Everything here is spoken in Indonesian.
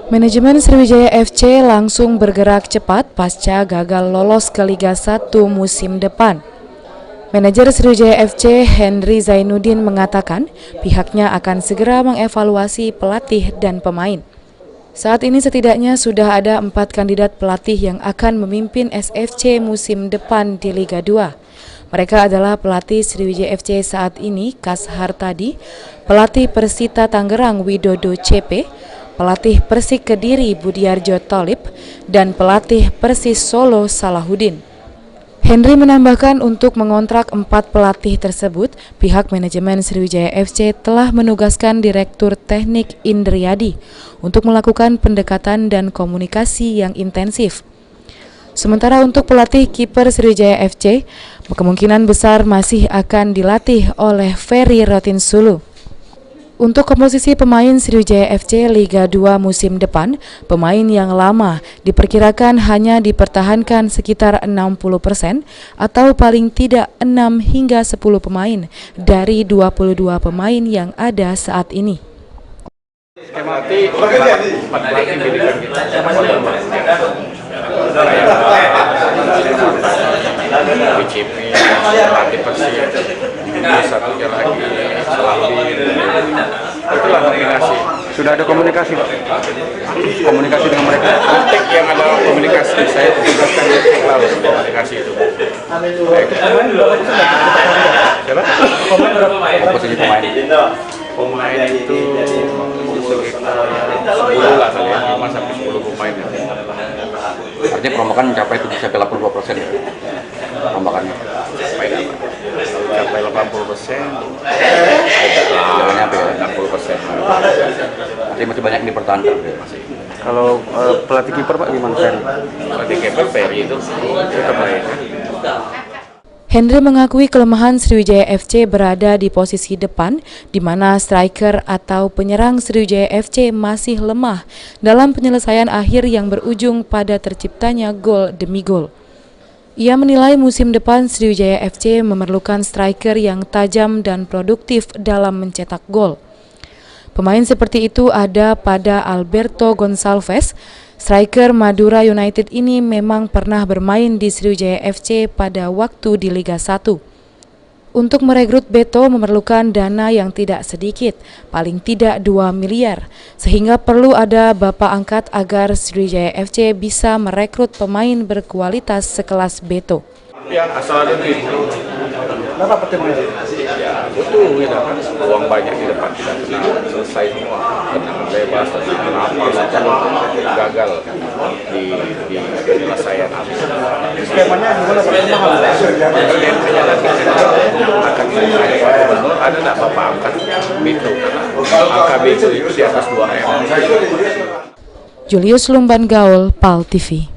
Manajemen Sriwijaya FC langsung bergerak cepat pasca gagal lolos ke Liga 1 musim depan. Manajer Sriwijaya FC Henry Zainuddin mengatakan pihaknya akan segera mengevaluasi pelatih dan pemain. Saat ini setidaknya sudah ada 4 kandidat pelatih yang akan memimpin SFC musim depan di Liga 2. Mereka adalah pelatih Sriwijaya FC saat ini Kas Hartadi, pelatih Persita Tangerang Widodo CP, pelatih Persik Kediri Budiarjo Tholib, dan pelatih Persis Solo Salahuddin. Henry menambahkan untuk mengontrak 4 pelatih tersebut, pihak manajemen Sriwijaya FC telah menugaskan Direktur Teknik Indriyadi untuk melakukan pendekatan dan komunikasi yang intensif. Sementara untuk pelatih kiper Sriwijaya FC, kemungkinan besar masih akan dilatih oleh Ferry Rotinsulu. Untuk komposisi pemain Sriwijaya FC Liga 2 musim depan, pemain yang lama diperkirakan hanya dipertahankan sekitar 60% atau paling tidak 6 hingga 10 pemain dari 22 pemain yang ada saat ini. Skema pelatih 4 pelatih pilihan kita. BCP, pelatih Persik, satunya lagi Salahuddin. Itulah komunikasi. Sudah ada komunikasi, Pak? Komunikasi dengan mereka? Detik yang ada komunikasi, saya tugaskan detik lalu komunikasi itu. Siapa? Komposisi pemain? Pemain itu sekitar 10 lah kali ya, 5-10 pemain. Artinya perombakan mencapai 70-82% ya? Perombakannya? Sampai 80%. Jangan nyampe ya? 60%. Artinya masih banyak yang dipertahankan. Kalau pelatih kiper Pak gimana Ferry? Pelatih kiper Ferry itu terbaik. Henry mengakui kelemahan Sriwijaya FC berada di posisi depan, di mana striker atau penyerang Sriwijaya FC masih lemah dalam penyelesaian akhir yang berujung pada terciptanya gol demi gol. Ia menilai musim depan Sriwijaya FC memerlukan striker yang tajam dan produktif dalam mencetak gol. Pemain seperti itu ada pada Alberto Gonçalves. Striker Madura United ini memang pernah bermain di Sriwijaya FC pada waktu di Liga 1. Untuk merekrut Beto memerlukan dana yang tidak sedikit, paling tidak 2 miliar, sehingga perlu ada bapak angkat agar Sriwijaya FC bisa merekrut pemain berkualitas sekelas Beto. Ya, asal ada duit. Kenapa pertimbangan? Ya, butuh kita kan uang banyak di depan kita kena selesai semua, tendangan bebas, tendangan apa, gagal di penyelesaian. Skemanya gimana Pak? Skemanya nanti akan ada nggak bapak angkat Beto? Angka Beto itu di atas 2 M. Julius Lumban Gaul, PAL TV.